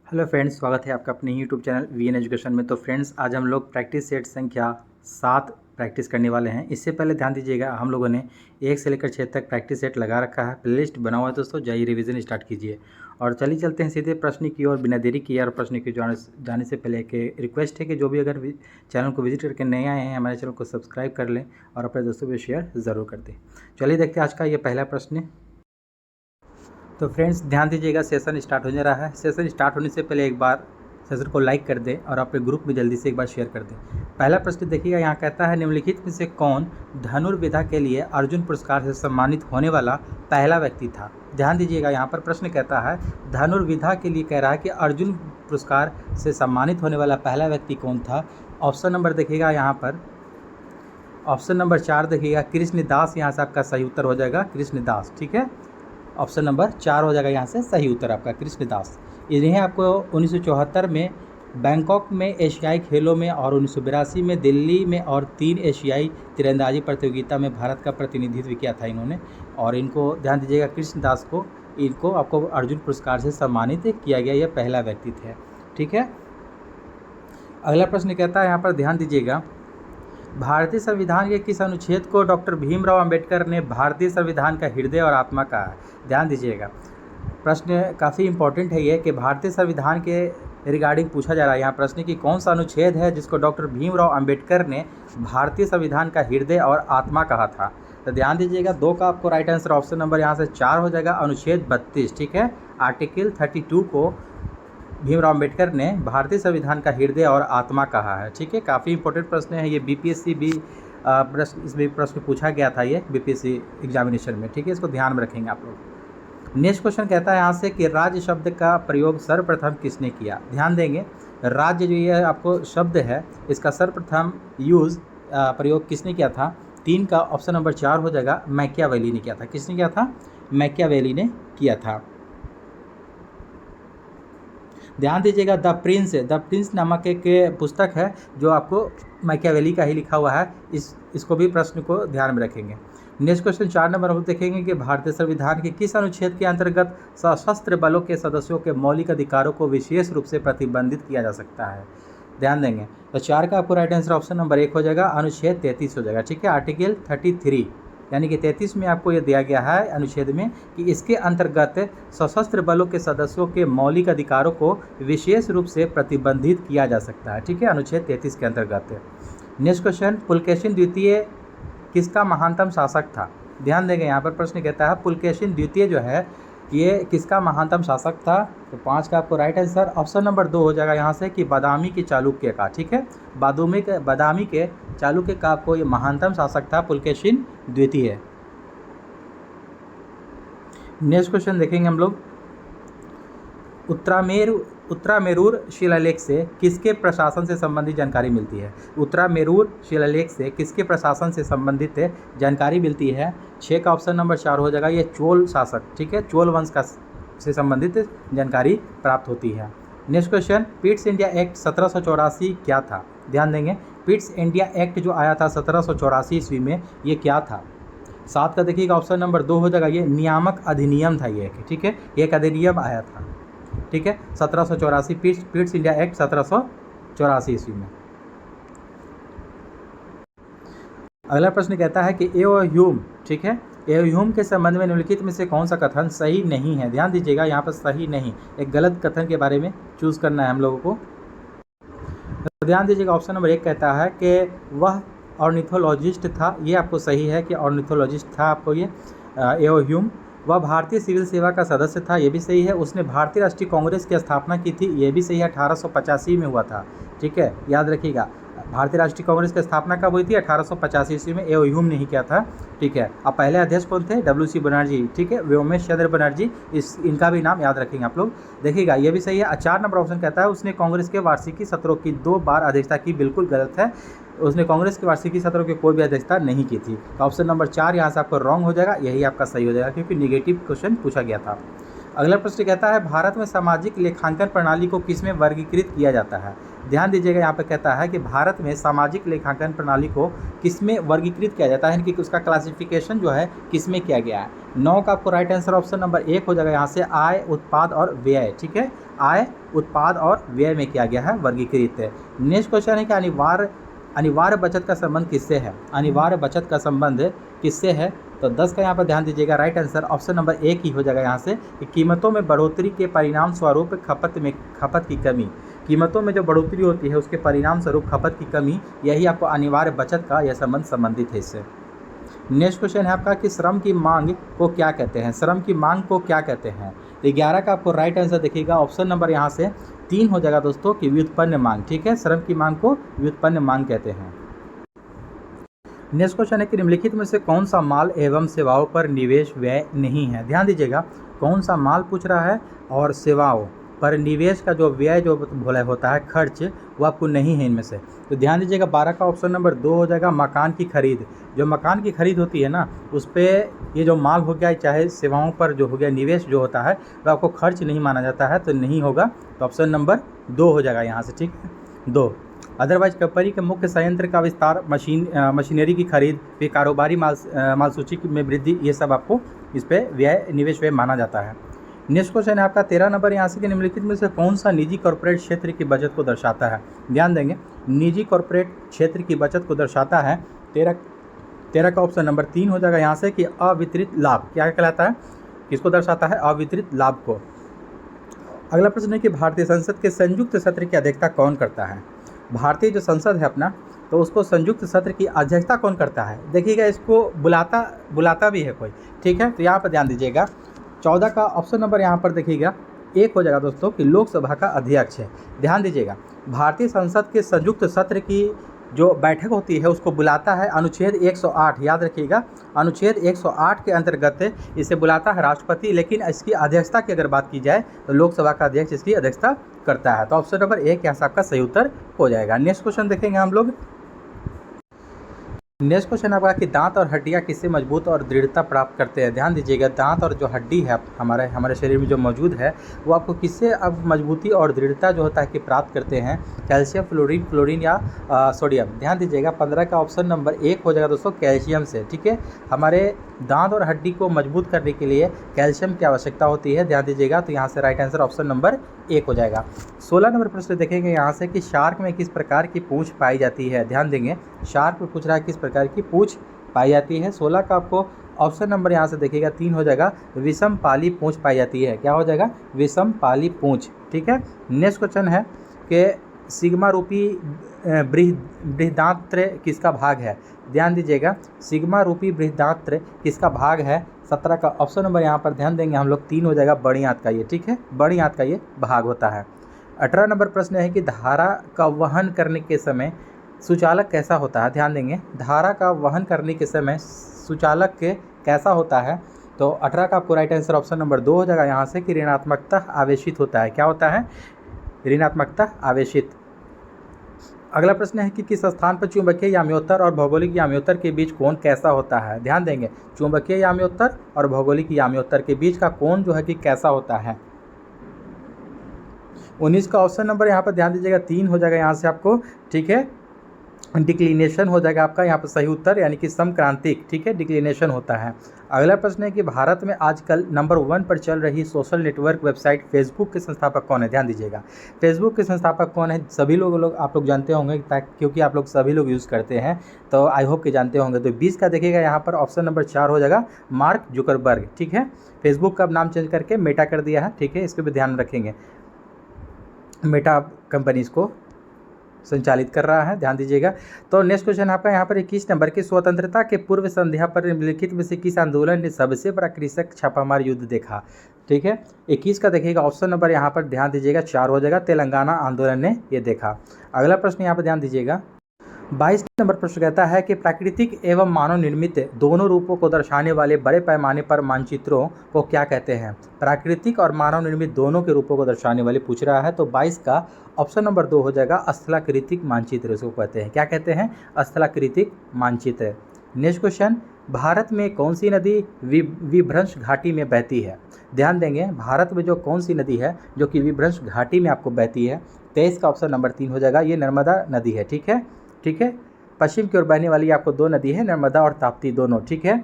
Hello friends, स्वागत है आपका अपने यूट्यूब चैनल वीएन एजुकेशन में। तो फ्रेंड्स, आज हम लोग प्रैक्टिस सेट संख्या 7 प्रैक्टिस करने वाले हैं। इससे पहले ध्यान दीजिएगा, हम लोगों ने 1 से लेकर 6 तक प्रैक्टिस सेट लगा रखा है, प्लेलिस्ट बना हुआ है। दोस्तों जाइए रिवीजन स्टार्ट कीजिए और चलिए चलते हैं सीधे प्रश्न की ओर बिना देरी किए। और प्रश्न की जाने से पहले एक रिक्वेस्ट है कि जो भी अगर चैनल को विजिट करके नए आए हैं, हमारे चैनल को सब्सक्राइब कर लें और अपने दोस्तों को शेयर ज़रूर कर दें। चलिए देखते हैं आज का ये पहला प्रश्न। तो फ्रेंड्स ध्यान दीजिएगा, सेशन स्टार्ट होने रहा है। सेशन स्टार्ट होने से पहले एक बार सेशन को लाइक कर दें और अपने ग्रुप में जल्दी से एक बार शेयर कर दें। पहला प्रश्न देखिएगा, यहाँ कहता है निम्नलिखित में से कौन धनुर्विद्या के लिए अर्जुन पुरस्कार से सम्मानित होने वाला पहला व्यक्ति था। ध्यान दीजिएगा, यहाँ पर प्रश्न कहता है धनुर्विद्या के लिए कह रहा है कि अर्जुन पुरस्कार से सम्मानित होने वाला पहला व्यक्ति कौन था। ऑप्शन नंबर देखिएगा, यहाँ पर ऑप्शन नंबर 4 देखिएगा, कृष्णदास। यहाँ से आपका सही उत्तर हो जाएगा कृष्णदास। ठीक है, ऑप्शन नंबर 4 हो जाएगा यहाँ से सही उत्तर आपका कृष्णदास। इन्हें आपको 1974 में बैंकॉक में एशियाई खेलों में और 1982 में दिल्ली में और 3 एशियाई तीरंदाजी प्रतियोगिता में भारत का प्रतिनिधित्व किया था इन्होंने। और इनको ध्यान दीजिएगा, कृष्णदास को इनको आपको अर्जुन पुरस्कार से सम्मानित किया गया, यह पहला व्यक्ति थे। ठीक है, अगला प्रश्न कहता है, यहाँ पर ध्यान दीजिएगा, भारतीय संविधान के किस अनुच्छेद को डॉक्टर भीमराव अंबेडकर ने भारतीय संविधान का हृदय और आत्मा कहा है। ध्यान दीजिएगा, प्रश्न काफ़ी इंपॉर्टेंट है ये कि भारतीय संविधान के रिगार्डिंग पूछा जा रहा है यहाँ प्रश्न कि कौन सा अनुच्छेद है जिसको डॉक्टर भीमराव अंबेडकर ने भारतीय संविधान का हृदय और आत्मा कहा था। तो ध्यान दीजिएगा, 2 का आपको राइट आंसर ऑप्शन नंबर यहाँ से 4 हो जाएगा, अनुच्छेद 32। ठीक है, आर्टिकल 32 को भीमराव अंबेडकर ने भारतीय संविधान का हृदय और आत्मा कहा है। ठीक है, काफ़ी इंपॉर्टेंट प्रश्न है ये, बीपीएससी भी प्रश्न इसमें प्रश्न पूछा गया था ये बीपीएससी एग्जामिनेशन में। ठीक है, इसको ध्यान में रखेंगे आप लोग। नेक्स्ट क्वेश्चन कहता है यहाँ से कि राज्य शब्द का प्रयोग सर्वप्रथम किसने किया। ध्यान देंगे, राज्य जो ये आपको शब्द है इसका सर्वप्रथम प्रयोग किसने किया था। 3 का ऑप्शन नंबर 4 हो जाएगा, मैकियावेली ने किया था। किसने किया था? मैकियावेली ने किया था। ध्यान दीजिएगा, द प्रिंस नामक एक पुस्तक है जो आपको मैकियावेली का ही लिखा हुआ है। इसको भी प्रश्न को ध्यान में रखेंगे। नेक्स्ट क्वेश्चन 4 नंबर हम देखेंगे कि भारतीय संविधान के किस अनुच्छेद के अंतर्गत सशस्त्र बलों के सदस्यों के मौलिक अधिकारों को विशेष रूप से प्रतिबंधित किया जा सकता है। ध्यान देंगे, तो 4 का आपको राइट आंसर ऑप्शन नंबर 1 हो जाएगा, अनुच्छेद 33 हो जाएगा। ठीक है, आर्टिकल 33 यानी कि 33 में आपको ये दिया गया है अनुच्छेद में कि इसके अंतर्गत सशस्त्र बलों के सदस्यों के मौलिक अधिकारों को विशेष रूप से प्रतिबंधित किया जा सकता है। ठीक है, अनुच्छेद 33 के अंतर्गत। नेक्स्ट क्वेश्चन, पुलकेशिन द्वितीय किसका महानतम शासक था। ध्यान देंगे, यहाँ पर प्रश्न कहता है पुलकेशिन द्वितीय जो है ये किसका महानतम शासक था। तो 5 का आपको राइट आंसर ऑप्शन नंबर 2 हो जाएगा यहाँ से कि बादामी के चालुक्य का। ठीक है, बादामी के चालुक्य का आपको ये महानतम शासक था पुलकेशिन द्वितीय। नेक्स्ट क्वेश्चन देखेंगे हम लोग, उत्तरामेरूर शिलालेख से किसके प्रशासन से संबंधित जानकारी मिलती है। उत्तरामेरूर शिलालेख से किसके प्रशासन से संबंधित जानकारी मिलती है। 6 का ऑप्शन नंबर 4 हो जाएगा, ये चोल शासक। ठीक है, चोल वंश का से संबंधित जानकारी प्राप्त होती है। Next question, Pitt's India act 1784 क्या था। ध्यान देंगे, पिट्स इंडिया एक्ट जो आया था 1784 ईस्वी में, ये क्या था। 7 का देखिएगा ऑप्शन नंबर 2 हो जाएगा, ये नियामक अधिनियम था ये। ठीक है, एक अधिनियम आया था। ठीक है, 1784 पिट्स इंडिया एक्ट 1784 ईस्वी में। अगला प्रश्न कहता है कि एओह्यूम, ठीक है, एओह्यूम के संबंध में निम्नलिखित में से कौन सा कथन सही नहीं है। ध्यान दीजिएगा, यहाँ पर सही नहीं, एक गलत कथन के बारे में चूज करना है हम लोगों को। तो ध्यान दीजिएगा, ऑप्शन नंबर 1 कहता है कि वह ऑर्निथोलॉजिस्ट था। ये आपको सही है कि ऑर्निथोलॉजिस्ट था आपको ये एओह्यूम। वह भारतीय सिविल सेवा का सदस्य था, ये भी सही है। उसने भारतीय राष्ट्रीय कांग्रेस की स्थापना की थी, ये भी सही है, 1885 में हुआ था। ठीक है, याद रखिएगा, भारतीय राष्ट्रीय कांग्रेस की स्थापना कब हुई थी, 1885 ईस्वी में, एओह्यूम ने ही किया था। ठीक है, अब पहले अध्यक्ष कौन थे, WC बनर्जी। ठीक है, व्योमेश चंद्र बनर्जी, इनका भी नाम याद रखेंगे आप लोग। देखिएगा, ये भी सही है। 4 नंबर ऑप्शन कहता है उसने कांग्रेस के वार्षिकी सत्रों की 2 बार अध्यक्षता की। बिल्कुल गलत है, उसने कांग्रेस के वार्षिकी सत्रों की कोई भी अध्यक्षता नहीं की थी। तो ऑप्शन नंबर 4 यहाँ से आपको रॉन्ग हो जाएगा, यही आपका सही हो जाएगा क्योंकि निगेटिव क्वेश्चन पूछा गया था। अगला प्रश्न कहता है भारत में सामाजिक लेखांकन प्रणाली को किसमें वर्गीकृत किया जाता है। ध्यान दीजिएगा, यहाँ पे कहता है कि भारत में सामाजिक लेखांकन प्रणाली को किसमें वर्गीकृत किया जाता है, यानी कि उसका क्लासिफिकेशन जो है किसमें किया गया है। 9 का आपको राइट आंसर ऑप्शन नंबर 1 हो जाएगा यहाँ से, आय, उत्पाद और व्यय। ठीक है, आय, उत्पाद और व्यय में किया गया है वर्गीकृत। नेक्स्ट क्वेश्चन है कि अनिवार्य बचत का संबंध किससे है। अनिवार्य बचत का संबंध किससे है, तो 10 का यहाँ पर ध्यान दीजिएगा, राइट आंसर ऑप्शन नंबर 1 ही हो जाएगा यहाँ से, कि कीमतों में बढ़ोतरी के परिणाम स्वरूप खपत की कमी। कीमतों में जो बढ़ोतरी होती है उसके परिणाम स्वरूप खपत की कमी, यही आपको अनिवार्य बचत का यह संबंधित है इससे। नेक्स्ट क्वेश्चन है आपका कि श्रम की मांग को क्या कहते हैं। श्रम की मांग को क्या कहते हैं, तो 11 का आपको राइट आंसर देखिएगा, ऑप्शन नंबर यहाँ से 3 हो जाएगा दोस्तों, कि व्युत्पन्न मांग। ठीक है, श्रम की मांग को व्युत्पन्न मांग कहते हैं। नेक्स्ट क्वेश्चन है कि निम्नलिखित में से कौन सा माल एवं सेवाओं पर निवेश व्यय नहीं है। ध्यान दीजिएगा, कौन सा माल पूछ रहा है और सेवाओं पर निवेश का जो व्यय जो भोला होता है, खर्च, वो आपको नहीं है इनमें से। तो ध्यान दीजिएगा, 12 का ऑप्शन नंबर 2 हो जाएगा, मकान की खरीद। जो मकान की खरीद होती है ना, उस पर ये जो माल हो गया, चाहे सेवाओं पर जो हो गया निवेश जो होता है, वो आपको खर्च नहीं माना जाता है, तो नहीं होगा। तो ऑप्शन नंबर 2 हो जाएगा यहाँ से। ठीक है, 2। अदरवाइज कंपनी के मुख्य संयंत्र का विस्तार, मशीनरी की खरीद, फिर कारोबारी माल सूची में वृद्धि, ये सब आपको इस पर व्यय, निवेश व्यय माना जाता है। नेक्स्ट क्वेश्चन है आपका 13 नंबर यहाँ से, कि निम्नलिखित में से कौन सा निजी कॉर्पोरेट क्षेत्र की बचत को दर्शाता है। ध्यान देंगे, निजी कॉर्पोरेट क्षेत्र की बचत को दर्शाता है। 13 का ऑप्शन नंबर 3 हो जाएगा यहाँ से, कि अवितरित लाभ। क्या कहलाता है, किसको दर्शाता है, अवितरित लाभ को। अगला प्रश्न है कि भारतीय संसद के संयुक्त सत्र की अध्यक्षता कौन करता है। भारतीय जो संसद है अपना, तो उसको संयुक्त सत्र की अध्यक्षता कौन करता है। देखिएगा, इसको बुलाता भी है कोई। ठीक है, तो यहाँ पर ध्यान दीजिएगा, 14 का ऑप्शन नंबर यहाँ पर देखिएगा 1 हो जाएगा दोस्तों, कि लोकसभा का अध्यक्ष है। ध्यान दीजिएगा, भारतीय संसद के संयुक्त सत्र की जो बैठक होती है उसको बुलाता है अनुच्छेद 108। याद रखिएगा, अनुच्छेद 108 के अंतर्गत इसे बुलाता है राष्ट्रपति, लेकिन इसकी अध्यक्षता की अगर बात की जाए तो लोकसभा का अध्यक्ष इसकी अध्यक्षता करता है। तो ऑप्शन नंबर 1 यहाँ से आपका सही उत्तर हो जाएगा। नेक्स्ट क्वेश्चन देखेंगे हम लोग। नेक्स्ट क्वेश्चन आपका कि दांत और हड्डियां किससे मजबूत और दृढ़ता प्राप्त करते हैं। ध्यान दीजिएगा, दांत और जो हड्डी है हमारे शरीर में जो मौजूद है, वो आपको किससे अब मजबूती और दृढ़ता जो होता है कि प्राप्त करते हैं। कैल्शियम, क्लोरीन या सोडियम। ध्यान दीजिएगा, 15 का ऑप्शन नंबर 1 हो जाएगा दोस्तों, कैल्शियम से। ठीक है, हमारे दांत और हड्डी को मजबूत करने के लिए कैल्शियम की आवश्यकता होती है। ध्यान दीजिएगा, तो यहाँ से राइट आंसर ऑप्शन नंबर 1 हो जाएगा। 16 नंबर प्रश्न देखेंगे यहाँ से, कि शार्क में किस प्रकार की पूंछ पाई जाती है। ध्यान देंगे, शार्क में पूछ रहा है किस प्रकार की पूंछ पाई जाती है। 16 का आपको ऑप्शन नंबर यहाँ से देखिएगा 3 हो जाएगा, विषम पाली पूंछ पाई जाती है। क्या हो जाएगा, विषम पाली पूंछ। ठीक है, नेक्स्ट क्वेश्चन है कि सिग्मा रूपी बृहदांत्र किसका भाग है। ध्यान दीजिएगा, सिग्मा रूपी बृहदांत्र किसका भाग है। 17 का ऑप्शन नंबर यहाँ पर ध्यान देंगे हम लोग 3 हो जाएगा, बड़ी आंत का ये। ठीक है, बड़ी आंत का ये भाग होता है। 18 नंबर प्रश्न है कि धारा का वहन करने के समय सुचालक कैसा होता है। ध्यान देंगे, धारा का वहन करने के समय सुचालक के कैसा होता है। तो 18 का आपको राइट आंसर ऑप्शन नंबर 2 हो जाएगा यहाँ से, कि ऋणात्मकता आवेशित होता है। क्या होता है, ऋणात्मकता आवेशित। अगला प्रश्न है कि किस स्थान पर चुंबकीय याम्योत्तर और भौगोलिक याम्योत्तर के बीच कोण कैसा होता है। ध्यान देंगे, चुंबकीय याम्योत्तर और भौगोलिक याम्योत्तर के बीच का कोण जो है कि कैसा होता है। 19 का ऑप्शन नंबर यहाँ पर ध्यान दीजिएगा 3 हो जाएगा यहाँ से आपको। ठीक है, डिक्लिनेशन हो जाएगा आपका यहाँ पर सही उत्तर, यानी कि समक्रांतिक। ठीक है, डिक्लिनेशन होता है। अगला प्रश्न है कि भारत में आजकल नंबर 1 पर चल रही सोशल नेटवर्क वेबसाइट फेसबुक के संस्थापक कौन है। ध्यान दीजिएगा, फेसबुक के संस्थापक कौन है। सभी लोग आप लोग जानते होंगे, क्योंकि आप लोग सभी लोग यूज़ करते हैं, तो आई होप कि जानते होंगे। तो 20 का देखिएगा यहाँ पर ऑप्शन नंबर 4 हो जाएगा, मार्क जुकरबर्ग। ठीक है, फेसबुक का नाम चेंज करके मेटा कर दिया है। ठीक है, इसके भी ध्यान रखेंगे, मेटा कंपनीज़ को संचालित कर रहा है। ध्यान दीजिएगा। तो नेक्स्ट क्वेश्चन आपका यहाँ पर 21 नंबर की, स्वतंत्रता के पूर्व संध्या पर निम्नलिखित में से किस आंदोलन ने सबसे बड़ा कृषक छापामार युद्ध देखा। ठीक है, 21 का देखिएगा ऑप्शन नंबर यहाँ पर ध्यान दीजिएगा 4 हो जाएगा, तेलंगाना आंदोलन ने ये देखा। अगला प्रश्न यहाँ पर ध्यान दीजिएगा, 22 नंबर प्रश्न कहता है कि प्राकृतिक एवं मानव निर्मित दोनों रूपों को दर्शाने वाले बड़े पैमाने पर मानचित्रों को क्या कहते हैं। प्राकृतिक और मानव निर्मित दोनों के रूपों को दर्शाने वाले पूछ रहा है। तो 22 का ऑप्शन नंबर 2 हो जाएगा, स्थलाकृतिक मानचित्र इसको कहते हैं। क्या कहते हैं, स्थलाकृतिक मानचित्र। नेक्स्ट क्वेश्चन, भारत में कौन सी नदी विभ्रंश घाटी में बहती है। ध्यान देंगे भारत में जो कौन सी नदी है जो कि विभ्रंश घाटी में आपको बहती है, 23 का ऑप्शन नंबर 3 हो जाएगा, ये नर्मदा नदी है। ठीक है, ठीक है। पश्चिम की ओर बहने वाली आपको दो नदी है, नर्मदा और ताप्ती दोनों। ठीक है,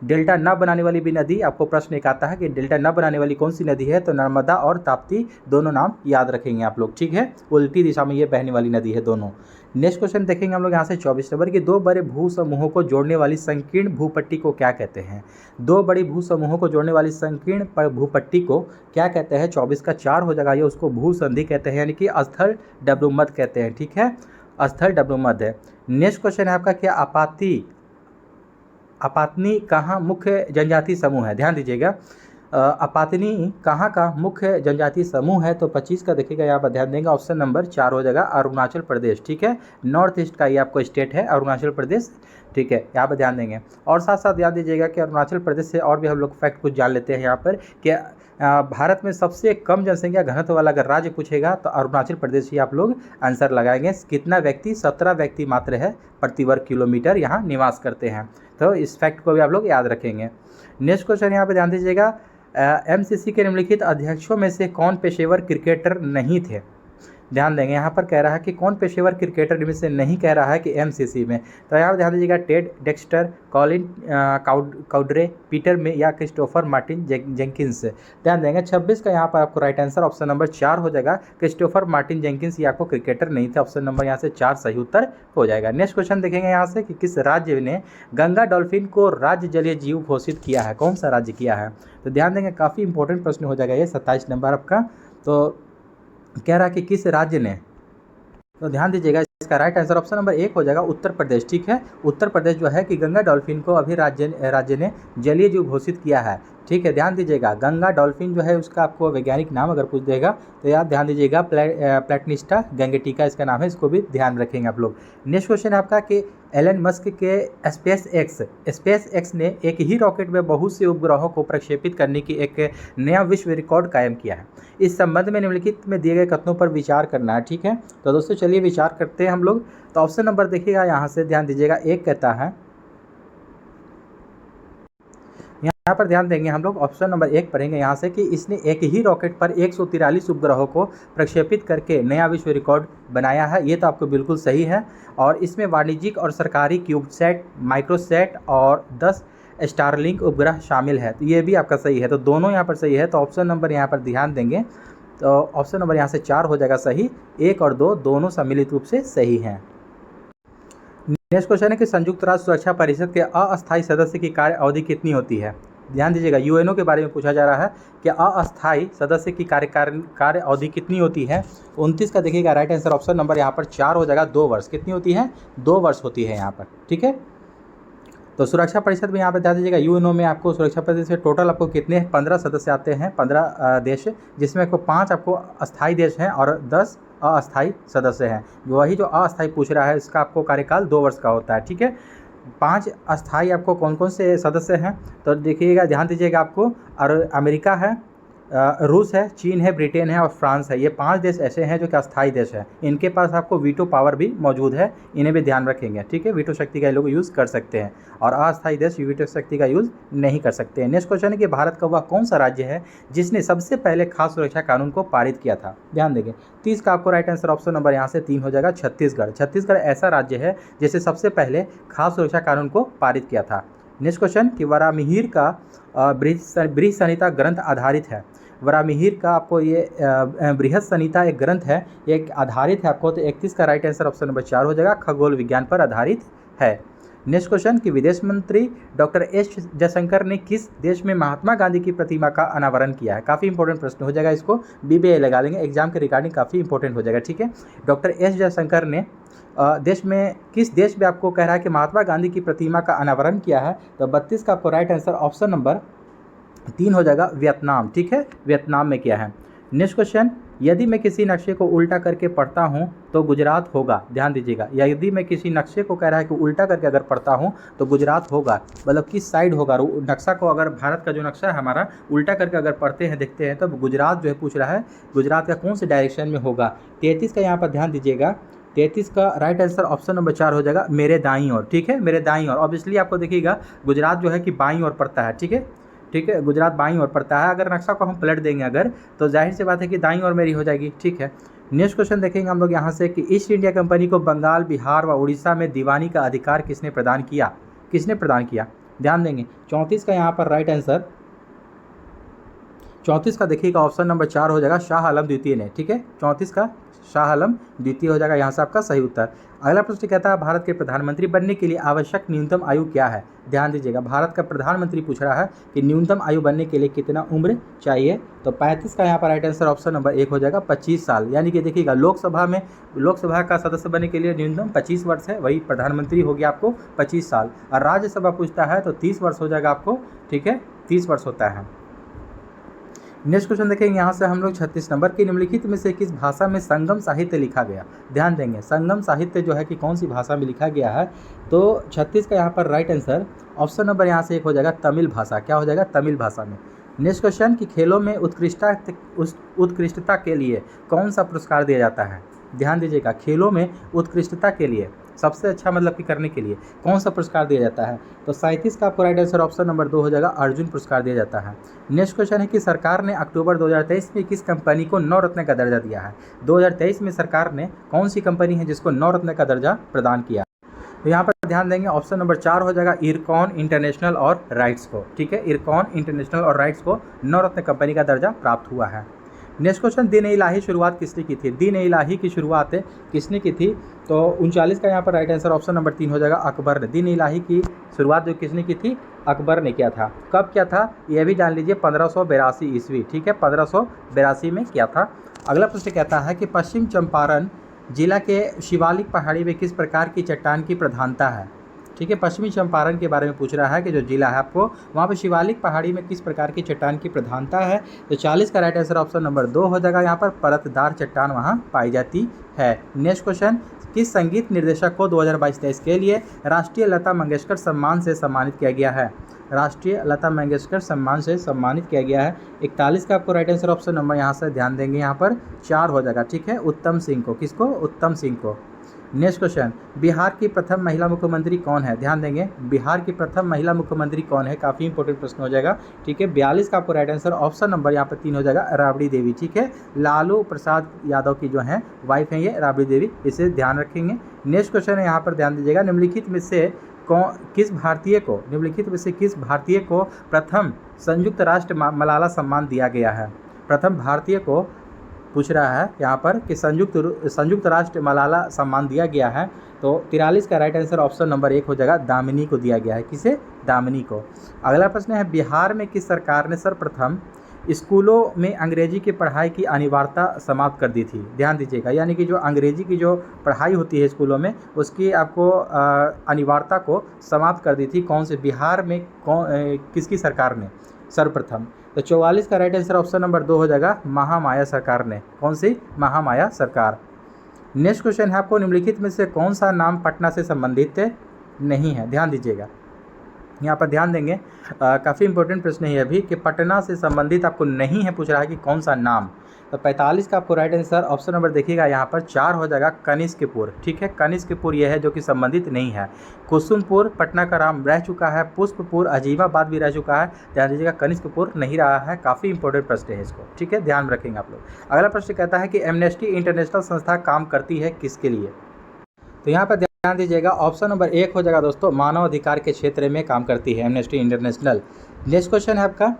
डेल्टा न बनाने वाली भी नदी, आपको प्रश्न एक आता है कि डेल्टा न बनाने वाली कौन सी नदी है, तो नर्मदा और ताप्ती दोनों नाम याद रखेंगे आप लोग। ठीक है, उल्टी दिशा में ये बहने वाली नदी है दोनों। नेक्स्ट क्वेश्चन देखेंगे हम लोग यहाँ से 24 नंबर की, दो बड़े भू समूहों को जोड़ने वाली संकीर्ण भूपट्टी को क्या कहते हैं? दो बड़ी भू समूहों को जोड़ने वाली संकीर्ण भूपट्टी को क्या कहते हैं? 24 का 4 हो जाएगा, ये उसको भू संधि कहते हैं, यानी कि स्थल डब्लूमध्य कहते हैं। ठीक है, स्थल डब्लूमध्य है। नेक्स्ट क्वेश्चन है आपका, क्या अपातनी कहाँ मुख्य जनजाति समूह है? ध्यान दीजिएगा, अपातनी कहाँ का मुख्य जनजाति समूह है? तो 25 का देखिएगा, यहाँ पर ध्यान देंगे, ऑप्शन नंबर 4 हो जाएगा, अरुणाचल प्रदेश। ठीक है, नॉर्थ ईस्ट का ये आपको स्टेट है अरुणाचल प्रदेश। ठीक है, यहाँ पर ध्यान देंगे। और साथ साथ ध्यान दीजिएगा कि अरुणाचल प्रदेश से और भी हम लोग फैक्ट कुछ जान लेते हैं यहाँ पर कि भारत में सबसे कम जनसंख्या घनत्व वाला अगर राज्य पूछेगा तो अरुणाचल प्रदेश ही आप लोग आंसर लगाएंगे। कितना व्यक्ति? 17 व्यक्ति मात्र है प्रति वर्ग किलोमीटर यहाँ निवास करते हैं, तो इस फैक्ट को भी आप लोग याद रखेंगे। नेक्स्ट क्वेश्चन यहाँ पे ध्यान दीजिएगा, एमसीसी के निम्नलिखित अध्यक्षों में से कौन पेशेवर क्रिकेटर नहीं थे? ध्यान देंगे, यहाँ पर कह रहा है कि कौन पेशेवर क्रिकेटर इनमें से नहीं, कह रहा है कि एमसीसी में। तो यहाँ पर ध्यान दीजिएगा, Ted Dexter, Colin Cowdrey, Peter में या क्रिस्टोफर मार्टिन जेंकिंस। ध्यान देंगे 26 का यहाँ पर आपको राइट आंसर ऑप्शन नंबर 4 हो जाएगा, क्रिस्टोफर मार्टिन जेंकिंस ये आपको क्रिकेटर नहीं थे। ऑप्शन नंबर यहाँ से 4 सही उत्तर हो जाएगा। नेक्स्ट क्वेश्चन देखेंगे यहाँ से कि किस राज्य ने गंगा डॉल्फिन को राज्य जलीय जीव घोषित किया है? कौन सा राज्य किया है? तो ध्यान देंगे, काफ़ी इंपॉर्टेंट प्रश्न हो जाएगा ये, 27 नंबर आपका। तो कह रहा है कि किस राज्य ने, तो ध्यान दीजिएगा इसका राइट आंसर ऑप्शन नंबर 1 हो जाएगा, उत्तर प्रदेश। ठीक है, उत्तर प्रदेश जो है कि गंगा डॉल्फिन को अभी राज्य ने जलीय जीव घोषित किया है। ठीक है, ध्यान दीजिएगा, गंगा डॉल्फिन जो है उसका आपको वैज्ञानिक नाम अगर पूछ देगा तो यार ध्यान दीजिएगा, प्लेटनिस्टा गैंगेटिका इसका नाम है, इसको भी ध्यान रखेंगे आप लोग। नेक्स्ट क्वेश्चन है आपका कि एलन मस्क के स्पेस एक्स ने एक ही रॉकेट में बहुत से उपग्रहों को प्रक्षेपित करने की एक नया विश्व रिकॉर्ड कायम किया है। इस संबंध में निम्नलिखित में दिए गए कथनों पर विचार करना है। ठीक है, तो दोस्तों चलिए विचार करते हैं हम लोग। तो ऑप्शन नंबर देखिएगा यहाँ से, ध्यान दीजिएगा, 1 कहता है, यहाँ पर ध्यान देंगे हम लोग, ऑप्शन नंबर 1 पढ़ेंगे यहाँ से कि इसने एक ही रॉकेट पर 143 उपग्रहों को प्रक्षेपित करके नया विश्व रिकॉर्ड बनाया है। ये तो आपको बिल्कुल सही है, और इसमें वाणिज्यिक और सरकारी क्यूबसैट, माइक्रोसैट और 10 स्टारलिंक उपग्रह शामिल है, तो ये भी आपका सही है। तो दोनों यहाँ पर सही है, तो ऑप्शन नंबर यहाँ पर ध्यान देंगे, तो ऑप्शन नंबर यहाँ से 4 हो जाएगा सही, 1 और 2 दोनों सम्मिलित रूप से सही हैं। नेक्स्ट क्वेश्चन है कि संयुक्त राष्ट्र सुरक्षा परिषद के अस्थायी सदस्य की कार्य अवधि कितनी होती है? ध्यान दीजिएगा, यूएनओ के बारे में पूछा जा रहा है कि अस्थायी सदस्य की कार्य अवधि कितनी होती है। 29 का देखिएगा राइट आंसर ऑप्शन नंबर यहाँ पर 4 हो जाएगा, 2 वर्ष। कितनी होती है? 2 वर्ष होती है यहाँ पर। ठीक है, तो सुरक्षा परिषद में यहाँ पर ध्यान दीजिएगा, यूएनओ में आपको सुरक्षा परिषद से टोटल आपको कितने 15 सदस्य आते हैं, 15 देश, जिसमें आपको 5 आपको अस्थायी देश हैं और 10 अस्थायी सदस्य हैं। वही जो अस्थायी पूछ रहा है इसका आपको कार्यकाल 2 वर्ष का होता है। ठीक है, 5 अस्थायी आपको कौन कौन से सदस्य हैं, तो देखिएगा, ध्यान दीजिएगा आपको, और अमेरिका है, रूस है, चीन है, ब्रिटेन है और फ्रांस है। ये 5 देश ऐसे हैं जो कि अस्थायी देश है। इनके पास आपको वीटो पावर भी मौजूद है, इन्हें भी ध्यान रखेंगे। ठीक है, वीटो शक्ति का ये लोग यूज़ कर सकते हैं, और अस्थायी देश वीटो शक्ति का यूज़ नहीं कर सकते हैं। नेक्स्ट क्वेश्चन है कि भारत का वह कौन सा राज्य है जिसने सबसे पहले खाद्य सुरक्षा कानून को पारित किया था? ध्यान देंगे, 30 का आपको राइट आंसर ऑप्शन नंबर यहाँ से 3 हो जाएगा, छत्तीसगढ़। छत्तीसगढ़ ऐसा राज्य है जिसे सबसे पहले खाद्य सुरक्षा कानून को पारित किया था। नेक्स्ट क्वेश्चन कि वरामिहिर का बृहद संहिता ग्रंथ आधारित है। वरामिहिर का आपको ये बृहद संहिता एक ग्रंथ है, एक आधारित है आपको, तो 31 का राइट आंसर ऑप्शन नंबर 4 हो जाएगा, खगोल विज्ञान पर आधारित है। नेक्स्ट क्वेश्चन कि विदेश मंत्री डॉक्टर एस जयशंकर ने किस देश में महात्मा गांधी की प्रतिमा का अनावरण किया है? काफ़ी इंपॉर्टेंट प्रश्न हो जाएगा, इसको बीबीए लगा लेंगे, एग्जाम के रिगार्डिंग काफ़ी इंपॉर्टेंट हो जाएगा। ठीक है, डॉक्टर एस जयशंकर ने किस देश में आपको कह रहा है कि महात्मा गांधी की प्रतिमा का अनावरण किया है? तो 32 का आपको राइट आंसर ऑप्शन नंबर 3 हो जाएगा, वियतनाम। ठीक है, वियतनाम में किया है। नेक्स्ट क्वेश्चन, यदि मैं किसी नक्शे को उल्टा करके पढ़ता हूं तो गुजरात होगा। ध्यान दीजिएगा, यदि मैं किसी नक्शे को कह रहा है कि उल्टा करके अगर पढ़ता हूं तो गुजरात होगा, मतलब किस साइड होगा नक्शा को, अगर भारत का जो नक्शा है हमारा उल्टा करके अगर पढ़ते हैं देखते हैं तो गुजरात जो है पूछ रहा है, गुजरात का कौन से डायरेक्शन में होगा। 33 का यहाँ पर ध्यान दीजिएगा, 33 का राइट आंसर ऑप्शन नंबर 4 हो जाएगा, मेरे दाईं ओर। ठीक है, मेरे दाईं ओर। ऑब्वियसली आपको देखिएगा गुजरात जो है कि बाईं ओर पड़ता है। ठीक है, ठीक है, गुजरात बाईं ओर पड़ता है। अगर नक्शा को हम पलट देंगे अगर, तो जाहिर सी बात है कि दाईं ओर मेरी हो जाएगी। ठीक है, नेक्स्ट क्वेश्चन देखेंगे हम लोग यहाँ से कि ईस्ट इंडिया कंपनी को बंगाल, बिहार व उड़ीसा में दीवानी का अधिकार किसने प्रदान किया? किसने प्रदान किया? ध्यान देंगे 34 का यहाँ पर राइट आंसर, 34 का देखिएगा ऑप्शन नंबर 4 हो जाएगा, शाह आलम द्वितीय ने। ठीक है, 34 का शाह आलम द्वितीय हो जाएगा यहाँ से आपका सही उत्तर। अगला प्रश्न कहता है भारत के प्रधानमंत्री बनने के लिए आवश्यक न्यूनतम आयु क्या है? ध्यान दीजिएगा, भारत का प्रधानमंत्री पूछ रहा है कि न्यूनतम आयु बनने के लिए कितना उम्र चाहिए? तो 35 का यहाँ पर राइट आंसर ऑप्शन नंबर 1 हो जाएगा, 25 साल। यानी कि देखिएगा लोकसभा का सदस्य बनने के लिए न्यूनतम 25 वर्ष है, वही प्रधानमंत्री हो गया आपको 25 साल। और राज्यसभा पूछता है तो 30 वर्ष हो जाएगा आपको। ठीक है, 30 वर्ष होता है। नेक्स्ट क्वेश्चन देखेंगे यहाँ से हम लोग 36 नंबर की, निम्नलिखित में से किस भाषा में संगम साहित्य लिखा गया? ध्यान देंगे, संगम साहित्य जो है कि कौन सी भाषा में लिखा गया है? तो 36 का यहाँ पर राइट आंसर ऑप्शन नंबर यहाँ से 1 हो जाएगा, तमिल भाषा। क्या हो जाएगा? तमिल भाषा में। नेक्स्ट क्वेश्चन कि खेलों में उत्कृष्टता के लिए कौन सा पुरस्कार दिया जाता है? ध्यान दीजिएगा, खेलों में उत्कृष्टता के लिए सबसे अच्छा मतलब कि करने के लिए कौन सा पुरस्कार दिया जाता है? तो 37 का आपको राइट आंसर ऑप्शन नंबर 2 हो जाएगा, अर्जुन पुरस्कार दिया जाता है। नेक्स्ट क्वेश्चन है कि सरकार ने अक्टूबर 2023 में किस कंपनी को नवरत्न का दर्जा दिया है? 2023 में सरकार ने कौन सी कंपनी है जिसको नवरत्न का दर्जा प्रदान किया? तो यहाँ पर ध्यान देंगे ऑप्शन नंबर 4 हो जाएगा, इरकॉन इंटरनेशनल और राइट्स को। ठीक है, इरकॉन इंटरनेशनल और राइट्स को नवरत्न कंपनी का दर्जा प्राप्त हुआ है। नेक्स्ट क्वेश्चन, दिन इलाही शुरुआत किसने की थी? दिन इलाही की शुरुआत किसने की थी? तो 39 का यहाँ पर राइट आंसर ऑप्शन नंबर 3 हो जाएगा, अकबर ने। दिन इलाही की शुरुआत जो किसने की थी? अकबर ने किया था। कब किया था यह भी जान लीजिए, 1582 ईस्वी। ठीक है, 1582 में किया था। अगला प्रश्न कहता है कि पश्चिम चंपारण जिला के शिवालिक पहाड़ी में किस प्रकार की चट्टान की प्रधानता है? ठीक है, पश्चिमी चंपारण के बारे में पूछ रहा है कि जो जिला है आपको, वहाँ पे शिवालिक पहाड़ी में किस प्रकार की चट्टान की प्रधानता है? तो 40 का राइट आंसर ऑप्शन नंबर 2 हो जाएगा, यहाँ पर परतदार चट्टान वहाँ पाई जाती है। नेक्स्ट क्वेश्चन, किस संगीत निर्देशक को 2022-23 के लिए राष्ट्रीय लता मंगेशकर सम्मान से सम्मानित किया गया है? राष्ट्रीय लता मंगेशकर सम्मान से सम्मानित किया गया है। 41 का आपको राइट आंसर ऑप्शन नंबर यहाँ से ध्यान देंगे, यहाँ पर 4 हो जाएगा। ठीक है, उत्तम सिंह को। किसको? उत्तम सिंह को। नेक्स्ट क्वेश्चन, बिहार की प्रथम महिला मुख्यमंत्री कौन है? ध्यान देंगे, बिहार की प्रथम महिला मुख्यमंत्री कौन है? काफ़ी इंपॉर्टेंट प्रश्न हो जाएगा। ठीक है, 42 का आपको राइट आंसर ऑप्शन नंबर यहाँ पर 3 हो जाएगा, राबड़ी देवी। ठीक है, लालू प्रसाद यादव की जो है वाइफ है ये राबड़ी देवी, इसे ध्यान रखेंगे। नेक्स्ट क्वेश्चन है यहाँ पर ध्यान दीजिएगा, निम्नलिखित में से किस भारतीय को प्रथम संयुक्त राष्ट्र मलाला सम्मान दिया गया है? प्रथम भारतीय को पूछ रहा है यहाँ पर कि संयुक्त राष्ट्र मलाला सम्मान दिया गया है। तो 43 का राइट आंसर ऑप्शन नंबर 1 हो जाएगा, दामिनी को दिया गया है। किसे? दामिनी को। अगला प्रश्न है, बिहार में किस सरकार ने सर्वप्रथम स्कूलों में अंग्रेजी की पढ़ाई की अनिवार्यता समाप्त कर दी थी? ध्यान दीजिएगा, यानी कि जो अंग्रेजी की जो पढ़ाई होती है स्कूलों में, उसकी आपको अनिवार्यता को समाप्त कर दी थी। कौन से? बिहार में किसकी सरकार ने? सर्वप्रथम। तो 44 का राइट आंसर ऑप्शन नंबर 2 हो जाएगा, महामाया सरकार ने। कौन सी? महामाया सरकार। नेक्स्ट क्वेश्चन है आपको, निम्नलिखित में से कौन सा नाम पटना से संबंधित नहीं है? ध्यान दीजिएगा, यहाँ पर ध्यान देंगे, काफ़ी इंपॉर्टेंट प्रश्न है अभी कि पटना से संबंधित आपको नहीं है, पूछ रहा है कि कौन सा नाम। तो 45 का आपको राइट आंसर ऑप्शन नंबर देखिएगा यहाँ पर 4 हो जाएगा, कनिष्कपुर। ठीक है, कनिष्कपुर यह है जो कि संबंधित नहीं है। कुसुमपुर पटना का नाम रह चुका है, पुष्पपुर अजीबाबाद भी रह चुका है। ध्यान दीजिएगा, कनिष्कपुर नहीं रहा है। काफ़ी इंपॉर्टेंट प्रश्न है इसको। ठीक है, ध्यान रखेंगे आप लोग। अगला प्रश्न कहता है कि एमनेस्टी इंटरनेशनल संस्था काम करती है किसके लिए? तो यहाँ पर ध्यान दीजिएगा, ऑप्शन नंबर 1 हो जाएगा दोस्तों, मानव अधिकार के क्षेत्र में काम करती है एमनेस्टी इंटरनेशनल। नेक्स्ट क्वेश्चन है आपका,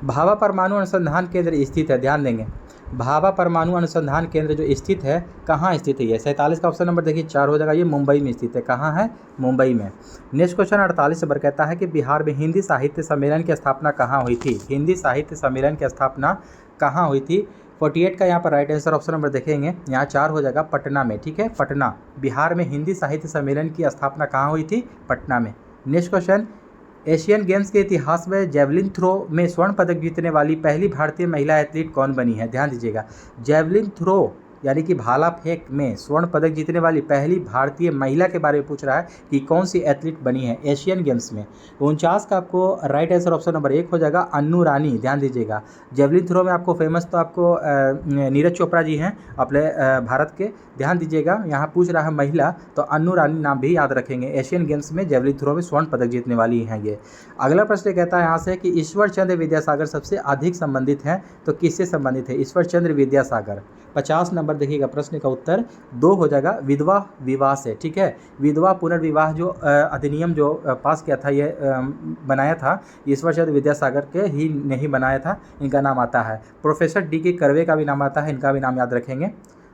भाभा परमाणु अनुसंधान केंद्र स्थित है? ध्यान देंगे, भाभा परमाणु अनुसंधान केंद्र जो स्थित है, कहाँ स्थित है ये? 47 का ऑप्शन नंबर देखिए 4 हो जाएगा, ये मुंबई में स्थित है। कहाँ है? मुंबई में। नेक्स्ट क्वेश्चन 48 नंबर कहता है कि बिहार में हिंदी साहित्य सम्मेलन की स्थापना कहाँ हुई थी? हिंदी साहित्य सम्मेलन की स्थापना कहाँ हुई थी? 48 का यहाँ पर राइट आंसर ऑप्शन नंबर देखेंगे, यहाँ 4 हो जाएगा, पटना में। ठीक है, पटना। बिहार में हिंदी साहित्य सम्मेलन की स्थापना कहाँ हुई थी? पटना में। नेक्स्ट क्वेश्चन, एशियन गेम्स के इतिहास में जेवलिन थ्रो में स्वर्ण पदक जीतने वाली पहली भारतीय महिला एथलीट कौन बनी है? ध्यान दीजिएगा, जेवलिन थ्रो यानी कि भाला फेंक में स्वर्ण पदक जीतने वाली पहली भारतीय महिला के बारे में पूछ रहा है कि कौन सी एथलीट बनी है एशियन गेम्स में। 49 का आपको राइट आंसर ऑप्शन नंबर 1 हो जाएगा अन्नू रानी, ध्यान दीजिएगा। जेवलिन थ्रो में आपको फेमस तो आपको नीरज चोपड़ा जी हैं अपने भारत के, ध्यान दीजिएगा। यहाँ पूछ रहा है महिला तो अन्नू रानी नाम भी याद रखेंगे। एशियन गेम्स में जेवलिन थ्रो में स्वर्ण पदक जीतने वाली हैं ये। अगला प्रश्न कहता है यहाँ से कि ईश्वर चंद्र विद्यासागर सबसे अधिक संबंधित हैं तो किससे संबंधित है ईश्वर चंद्र विद्यासागर। 50 नंबर देखिएगा, प्रश्न का उत्तर 2 हो जाएगा विधवा विवाह से, ठीक है। विधवा पुनर्विवाह जो अधिनियम जो पास किया था, ये बनाया था ईश्वर चंद्र विद्यासागर के ही नहीं बनाया था। इनका नाम आता है प्रोफेसर D.K. कर्वे का भी नाम आता है, इनका भी नाम याद रखेंगे।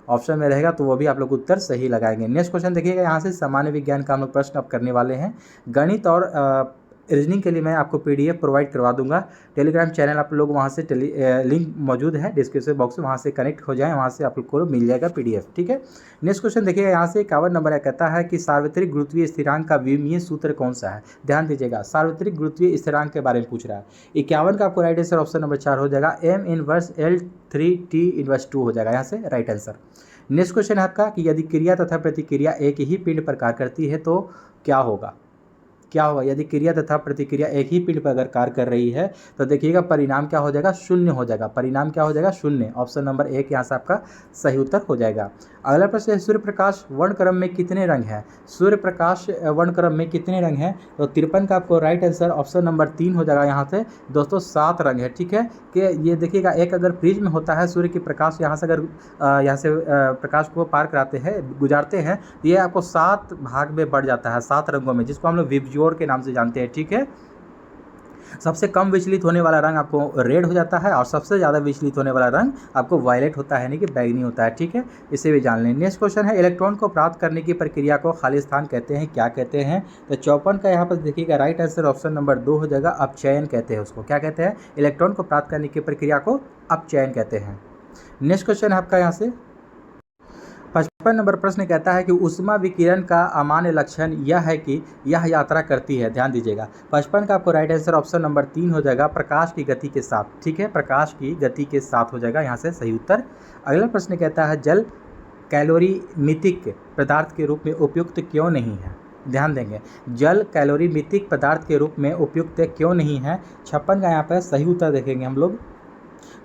ऑप्शन में रहेगा तो वो भी आप लोग उत्तर सही लगाएंगे। नेक्स्ट क्वेश्चन देखिएगा, यहाँ से सामान्य विज्ञान का हम लोग प्रश्न अब करने वाले हैं। गणित और रीजनिंग के लिए मैं आपको PDF प्रोवाइड करवा दूंगा। टेलीग्राम चैनल आप लोग वहाँ से लिंक मौजूद है डिस्क्रिप्शन बॉक्स में, वहाँ से कनेक्ट हो जाएं, वहाँ से आप लोग को मिल जाएगा PDF, ठीक है। नेक्स्ट क्वेश्चन देखिएगा, यहाँ से 51 नंबर कहता है कि सार्वत्रिक गुरुत्वीय स्थिरांक का विमीय सूत्र कौन सा है। ध्यान दीजिएगा, सार्वत्रिक गुरुत्वीय स्थिरांक के बारे में पूछ रहा है। 51 का आपको राइट आंसर ऑप्शन नंबर 4 हो जाएगा M−1L3T−2 हो जाएगा यहाँ से राइट आंसर। नेक्स्ट क्वेश्चन है आपका कि यदि क्रिया तथा प्रतिक्रिया एक ही पिंड पर कार्य करती है तो क्या होगा। क्या होगा यदि क्रिया तथा प्रतिक्रिया एक ही पिंड पर अगर कार्य कर रही है तो देखिएगा परिणाम क्या हो जाएगा, शून्य हो जाएगा। परिणाम क्या हो जाएगा, शून्य। ऑप्शन नंबर 1 यहाँ से आपका सही उत्तर हो जाएगा। अगला प्रश्न है सूर्य प्रकाश वर्णक्रम में कितने रंग हैं। सूर्य प्रकाश वर्णक्रम में कितने रंग हैं तो 53 का आपको राइट आंसर ऑप्शन नंबर 3 हो जाएगा यहाँ से दोस्तों 7 रंग है, ठीक है। कि ये देखिएगा एक अगर प्रिज्म होता है सूर्य की प्रकाश यहाँ से अगर यहाँ से प्रकाश को पार कराते हैं गुजारते हैं तो ये आपको 7 भाग में बढ़ जाता है, 7 रंगों में, जिसको हम लोग विबज्योर के नाम से जानते हैं, ठीक है। सबसे कम विचलित होने वाला रंग आपको रेड हो जाता है और सबसे ज़्यादा विचलित होने वाला रंग आपको वायलेट होता है, यानी कि बैगनी होता है, ठीक है। इसे भी जान लें। नेक्स्ट क्वेश्चन है इलेक्ट्रॉन को प्राप्त करने की प्रक्रिया को खाली स्थान कहते हैं, क्या कहते हैं। तो 54 का यहाँ पर देखिएगा राइट आंसर ऑप्शन नंबर 2 हो जाएगा अपचयन कहते हैं उसको। क्या कहते हैं, इलेक्ट्रॉन को प्राप्त करने की प्रक्रिया को अपचयन कहते हैं। नेक्स्ट क्वेश्चन है आपका यहाँ से 55 नंबर प्रश्न कहता है कि ऊष्मा विकिरण का अमान्य लक्षण यह है कि यह यात्रा करती है। ध्यान दीजिएगा, 55 का आपको राइट आंसर ऑप्शन नंबर 3 हो जाएगा प्रकाश की गति के साथ, ठीक है। प्रकाश की गति के साथ हो जाएगा यहाँ से सही उत्तर। अगला प्रश्न कहता है जल कैलोरीमितिक पदार्थ के रूप में उपयुक्त क्यों नहीं है। ध्यान देंगे, जल कैलोरीमितिक पदार्थ के रूप में उपयुक्त क्यों नहीं है। 56 का यहाँ पर सही उत्तर देखेंगे हम लोग।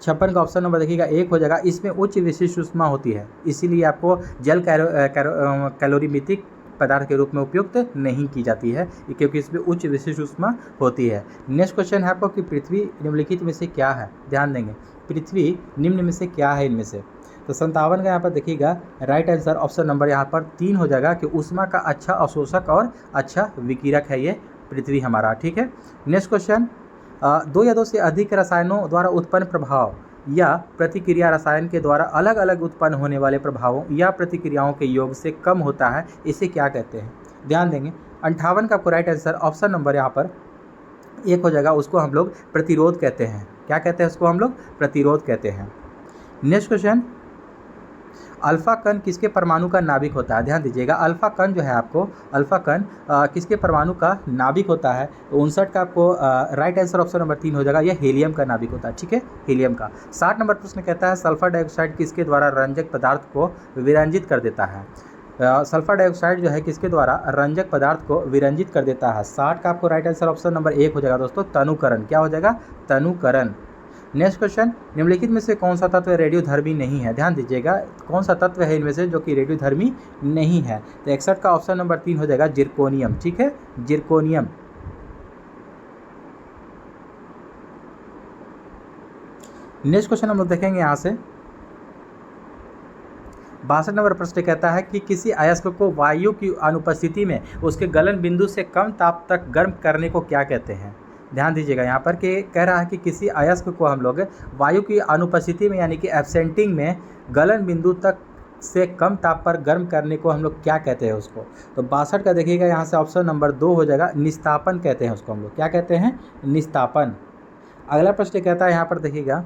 56 का ऑप्शन नंबर देखिएगा 1 हो जाएगा। इसमें उच्च विशिष्ट ऊष्मा होती है, इसीलिए आपको जल कैलोरीमितिक पदार्थ के रूप में उपयुक्त नहीं की जाती है, क्योंकि इसमें उच्च विशिष्ट ऊष्मा होती है। नेक्स्ट क्वेश्चन है आपको कि पृथ्वी निम्नलिखित में से क्या है। ध्यान देंगे, पृथ्वी निम्न में से क्या है इनमें से। तो 57 का यहाँ पर देखिएगा राइट आंसर ऑप्शन नंबर यहाँ पर 3 हो जाएगा कि ऊष्मा का अच्छा अवशोषक और अच्छा विकिरक है ये पृथ्वी हमारा, ठीक है। नेक्स्ट क्वेश्चन 2 या 2 से अधिक रसायनों द्वारा उत्पन्न प्रभाव या प्रतिक्रिया रसायन के द्वारा अलग अलग उत्पन्न होने वाले प्रभावों या प्रतिक्रियाओं के योग से कम होता है, इसे क्या कहते हैं। ध्यान देंगे, 58 का आपको राइट आंसर ऑप्शन नंबर यहाँ पर 1 हो जाएगा, उसको हम लोग प्रतिरोध कहते हैं। क्या कहते हैं उसको हम लोग, प्रतिरोध कहते हैं। नेक्स्ट क्वेश्चन, अल्फा कण किसके परमाणु का नाभिक होता है। ध्यान दीजिएगा, अल्फा कण जो है आपको अल्फा कण किसके परमाणु का नाभिक होता है। 59 का आपको राइट आंसर ऑप्शन नंबर 3 हो जाएगा, यह हीलियम का नाभिक होता है, ठीक है, हीलियम का। 60 नंबर प्रश्न कहता है सल्फर डाइऑक्साइड किसके द्वारा रंजक पदार्थ को विरंजित कर देता है। सल्फर डाइऑक्साइड जो है किसके द्वारा रंजक पदार्थ को विरंजित कर देता है। 60 का आपको राइट आंसर ऑप्शन नंबर 1 हो जाएगा दोस्तों, तनुकरण। क्या हो जाएगा, तनुकरण। नेक्स्ट क्वेश्चन, निम्नलिखित में से कौन सा तत्व रेडियोधर्मी नहीं है। ध्यान दीजिएगा, कौन सा तत्व है इनमें से जो कि रेडियोधर्मी नहीं है। तो 61 का ऑप्शन नंबर 3 हो जाएगा जिरकोनियम, ठीक है, जिरकोनियम। नेक्स्ट क्वेश्चन हम लोग देखेंगे यहाँ से 62 नंबर प्रश्न कहता है कि किसी अयस्क को वायु की अनुपस्थिति में उसके गलन बिंदु से कम ताप तक गर्म करने को क्या कहते हैं। ध्यान दीजिएगा यहाँ पर कि कह रहा है कि किसी अयस्क को हम लोग वायु की अनुपस्थिति में यानी कि एब्सेंटिंग में गलन बिंदु तक से कम ताप पर गर्म करने को हम लोग क्या कहते हैं उसको। तो 62 का देखिएगा यहाँ से ऑप्शन नंबर 2 हो जाएगा, निस्तापन कहते हैं उसको हम लोग। क्या कहते हैं, निस्तापन। अगला प्रश्न कहता है यहाँ पर देखिएगा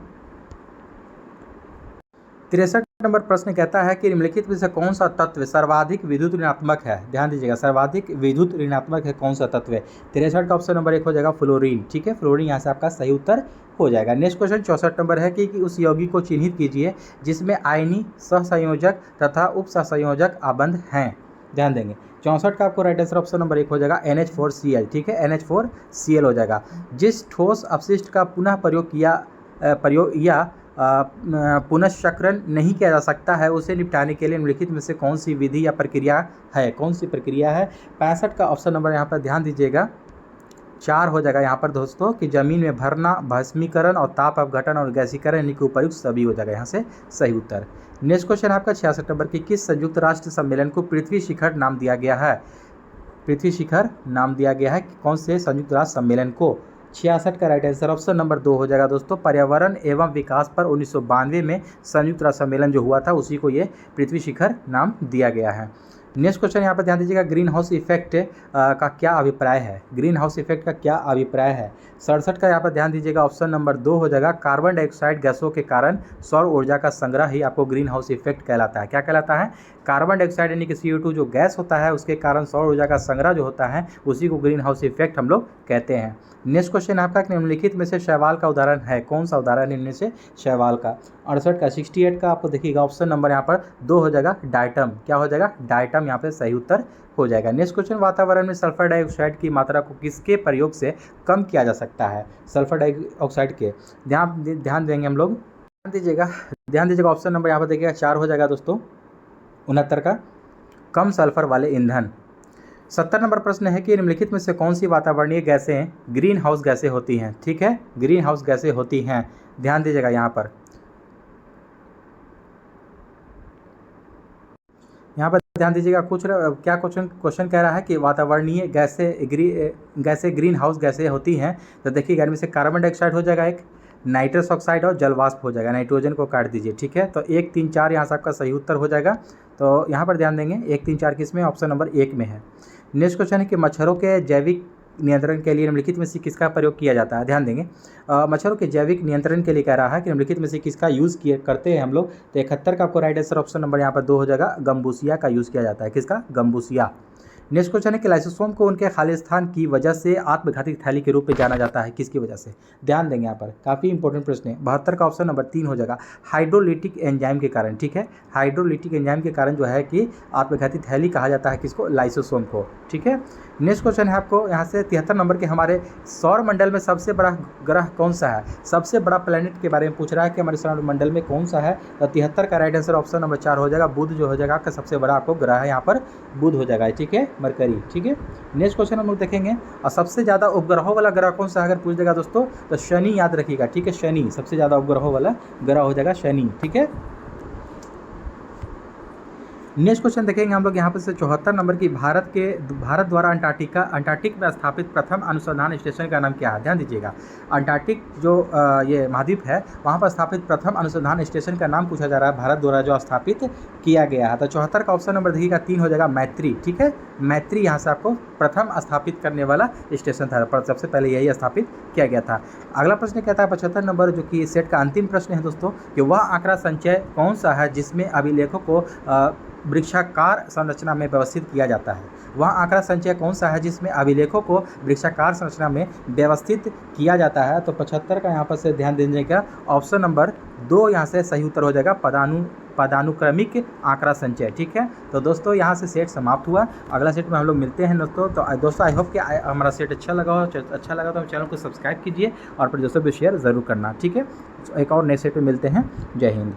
63 नंबर प्रश्न कहता है कि निम्नलिखित में से कौन सा तत्व सर्वाधिक विद्युत ऋणात्मक है। ध्यान दीजिएगा, सर्वाधिक विद्युत ऋणात्मक है कौन सा तत्व है। 63 का ऑप्शन नंबर 1 हो जाएगा फ्लोरीन। ठीक है, फ्लोरीन यहाँ से आपका सही उत्तर हो जाएगा। नेक्स्ट क्वेश्चन 64 नंबर है कि उस यौगिक को चिन्हित कीजिए जिसमें आयनी सहसंयोजक तथा उप सहसंयोजक आबंध हैं। ध्यान देंगे 64 का आपको राइट आंसर ऑप्शन नंबर 1 हो जाएगा NH4Cl। ठीक है, NH4Cl हो जाएगा। जिस ठोस अपशिष्ट का पुनः प्रयोग या पुनश्चक्रण नहीं किया जा सकता है उसे निपटाने के लिए निम्नलिखित में से कौन सी विधि या प्रक्रिया है। कौन सी प्रक्रिया है। 65 का ऑप्शन नंबर यहाँ पर ध्यान दीजिएगा 4 हो जाएगा यहाँ पर दोस्तों कि जमीन में भरना, भस्मीकरण और ताप अपघटन और गैसीकरण यानी कि उपर्युक्त सभी हो जाएगा यहाँ से सही उत्तर। नेक्स्ट क्वेश्चन आपका 66 नंबर की किस संयुक्त राष्ट्र सम्मेलन को पृथ्वी शिखर नाम दिया गया है। पृथ्वी शिखर नाम दिया गया है कौन से संयुक्त राष्ट्र सम्मेलन को। 66 का राइट आंसर ऑप्शन नंबर 2 हो जाएगा दोस्तों। पर्यावरण एवं विकास पर 1992 में संयुक्त राष्ट्र सम्मेलन जो हुआ था उसी को ये पृथ्वी शिखर नाम दिया गया है। नेक्स्ट क्वेश्चन यहाँ पर ध्यान दीजिएगा ग्रीन हाउस इफेक्ट का क्या अभिप्राय है। ग्रीन हाउस इफेक्ट का क्या अभिप्राय है। 67 का यहाँ पर ध्यान दीजिएगा ऑप्शन नंबर 2 हो जाएगा। कार्बन डाइऑक्साइड गैसों के कारण सौर ऊर्जा का संग्रह ही आपको ग्रीन हाउस इफेक्ट कहलाता है। क्या कहलाता है। कार्बन डाइऑक्साइड यानी कि CO2 जो गैस होता है उसके कारण सौर ऊर्जा का संग्रह जो होता है उसी को ग्रीन हाउस इफेक्ट हम लोग कहते हैं। नेक्स्ट क्वेश्चन आपका निम्नलिखित में से शैवाल का उदाहरण है। कौन सा उदाहरण इनमें से शैवाल का। 68 का 68 का आपको देखिएगा ऑप्शन नंबर यहाँ पर 2 हो जाएगा डायटम। क्या हो जाएगा डायटम यहाँ पे सही उत्तर हो जाएगा। नेक्स्ट क्वेश्चन वातावरण में सल्फर डाइऑक्साइड की मात्रा को किसके प्रयोग से कम किया जा सकता है। सल्फर डाइऑक्साइड के ध्यान देंगे हम लोग। ध्यान दीजिएगा ऑप्शन नंबर यहाँ पर देखिएगा 4 हो जाएगा दोस्तों 69 का कम सल्फर वाले ईंधन। 70 नंबर प्रश्न है कि निम्नलिखित में से कौन सी वातावरणीय गैसें ग्रीन हाउस गैसें होती हैं। ठीक है, ग्रीन हाउस गैसें होती हैं। ध्यान दीजिएगा यहाँ पर ध्यान दीजिएगा कुछ क्या क्वेश्चन कह रहा है कि वातावरणीय गैसें ग्रीन हाउस गैसें होती हैं। तो देखिएगा इनमें से कार्बन डाइऑक्साइड हो जाएगा एक, नाइट्रस ऑक्साइड और जलवाष्प हो जाएगा। नाइट्रोजन को काट दीजिए। ठीक है, तो 1 3 4 यहाँ से आपका सही उत्तर हो जाएगा। तो यहाँ पर ध्यान देंगे 1 3 4 किस में ऑप्शन नंबर 1 में है। नेक्स्ट क्वेश्चन है कि मच्छरों के जैविक नियंत्रण के लिए निम्नलिखित में से किसका प्रयोग किया जाता है। ध्यान देंगे मच्छरों के जैविक नियंत्रण के लिए कह रहा है कि निम्नलिखित में से किसका यूज़ करते हैं हम लोग। तो 71 का आपको राइट आंसर ऑप्शन नंबर यहाँ पर 2 हो जाएगा। गम्बूसिया का यूज़ किया जाता है। किसका। गम्बूसिया। नेक्स्ट क्वेश्चन है कि लाइसोसोम को उनके खालिस्तान की वजह से आत्मघाती थैली के रूप में जाना जाता है। किसकी वजह से। ध्यान देंगे यहाँ पर काफ़ी इंपॉर्टेंट प्रश्न है। 72 का ऑप्शन नंबर 3 हो जाएगा हाइड्रोलिटिक एंजाइम के कारण। ठीक है, हाइड्रोलिटिक एंजाइम के कारण जो है कि आत्मघाती थैली कहा जाता है किसको। लाइसोसोम को। ठीक है, नेक्स्ट क्वेश्चन है आपको यहाँ से 73 नंबर के हमारे सौर मंडल में सबसे बड़ा ग्रह कौन सा है। सबसे बड़ा प्लैनेट के बारे में पूछ रहा है कि हमारे सौर मंडल में कौन सा है। तो 73 का राइट आंसर ऑप्शन नंबर 4 हो जाएगा। बुध जो हो जाएगा आपका सबसे बड़ा आपको ग्रह है यहाँ पर बुध हो जाएगा। ठीक है, मरकरी। ठीक है, नेक्स्ट क्वेश्चन हम लोग देखेंगे और सबसे ज़्यादा उपग्रहों वाला ग्रह कौन सा अगर पूछ देगा दोस्तों तो शनि याद रखिएगा। ठीक है, शनि सबसे ज़्यादा उपग्रहों वाला ग्रह हो जाएगा शनि। ठीक है, नेक्स्ट क्वेश्चन देखेंगे हम लोग यहाँ पर से 74 नंबर की भारत द्वारा अंटार्कटिक में स्थापित प्रथम अनुसंधान स्टेशन का नाम क्या है। ध्यान दीजिएगा अंटार्कटिक जो ये महाद्वीप है वहाँ पर स्थापित प्रथम अनुसंधान स्टेशन का नाम पूछा जा रहा है भारत द्वारा जो स्थापित किया गया है। तो 74 का ऑप्शन नंबर देखिएगा 3 हो जाएगा मैत्री। ठीक है, मैत्री यहाँ से आपको प्रथम स्थापित करने वाला स्टेशन था। पर सबसे पहले यही स्थापित किया गया था। अगला प्रश्न कहता है 75 नंबर जो कि सेट का अंतिम प्रश्न है दोस्तों कि वह आंकड़ा संचय कौन सा है जिसमें अभिलेखों को वृक्षाकार संरचना में व्यवस्थित किया जाता है। वह आंकड़ा संचय कौन सा है जिसमें अभिलेखों को वृक्षाकार संरचना में व्यवस्थित किया जाता है। तो 75 का यहाँ पर से ध्यान दीजिएगा ऑप्शन नंबर 2 यहाँ से सही उत्तर हो जाएगा पदानुक्रमिक आंकड़ा संचय। ठीक है, तो दोस्तों यहाँ से सेट समाप्त हुआ। अगला सेट में हम लोग मिलते हैं दोस्तों। तो दोस्तों आई होप कि हमारा सेट अच्छा लगा तो चैनल को सब्सक्राइब कीजिए और फिर दोस्तों भी शेयर ज़रूर करना। ठीक है, एक और नए सेट में मिलते हैं। जय हिंद।